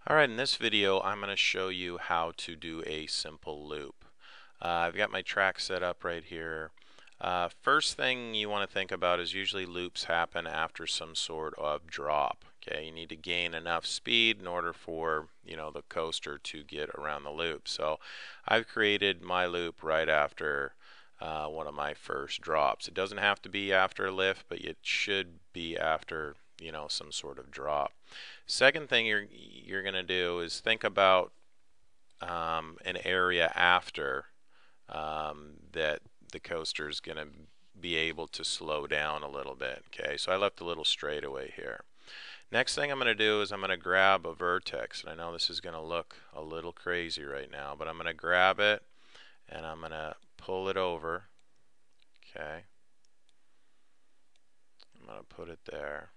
Alright, in this video I'm going to show you how to do a simple loop. I've got my track set up right here. First thing you want to think about is usually loops happen after some sort of drop. Okay, you need to gain enough speed in order for the coaster to get around the loop. So I've created my loop right after one of my first drops. It doesn't have to be after a lift, but it should be after some sort of drop. Second thing you're going to do is think about an area after that the coaster is going to be able to slow down a little bit. Okay, so I left a little straightaway here. Next thing I'm going to do is I'm going to grab a vertex, and I know this is going to look a little crazy right now, but I'm going to grab it and I'm going to pull it over. Okay, I'm going to put it there.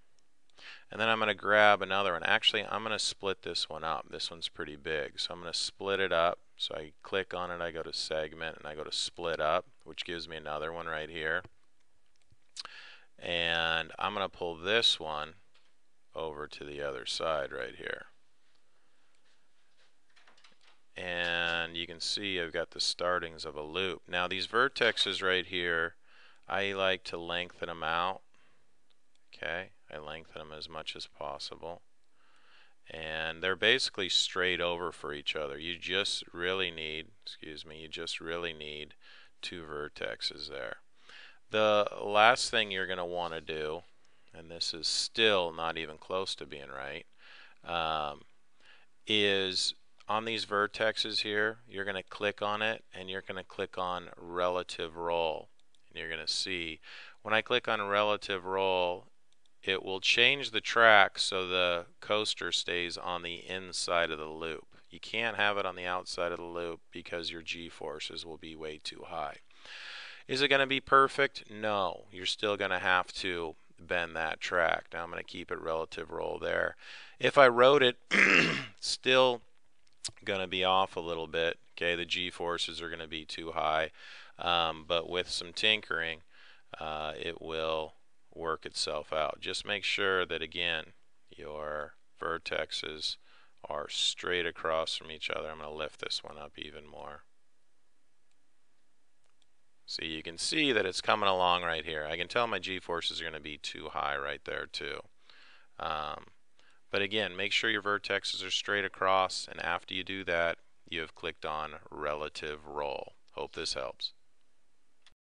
And then I'm going to grab another one. Actually, I'm going to split this one up. This one's pretty big. So I'm going to split it up. So I click on it, I go to segment, and I go to split up, which gives me another one right here. And I'm going to pull this one over to the other side right here. And you can see I've got the startings of a loop. Now these vertexes right here, I like to lengthen them out. Okay, I lengthen them as much as possible. And they're basically straight over for each other. You just really need, you just really need two vertexes there. The last thing you're going to want to do, and this is still not even close to being right, is on these vertexes here, you're going to click on it and you're going to click on relative roll. And you're going to see when I click on relative roll, it will change the track so the coaster stays on the inside of the loop. You can't have it on the outside of the loop because your G-forces will be way too high. Is it going to be perfect? No. You're still going to have to bend that track. Now I'm going to keep it relative roll there. If I wrote it, still going to be off a little bit. Okay, the G-forces are going to be too high. But with some tinkering, it will work itself out. Just make sure that, again, your vertexes are straight across from each other. I'm going to lift this one up even more. See, you can see that it's coming along right here. I can tell my G-forces are going to be too high right there too. But again, make sure your vertexes are straight across, and after you do that, you have clicked on relative roll. Hope this helps.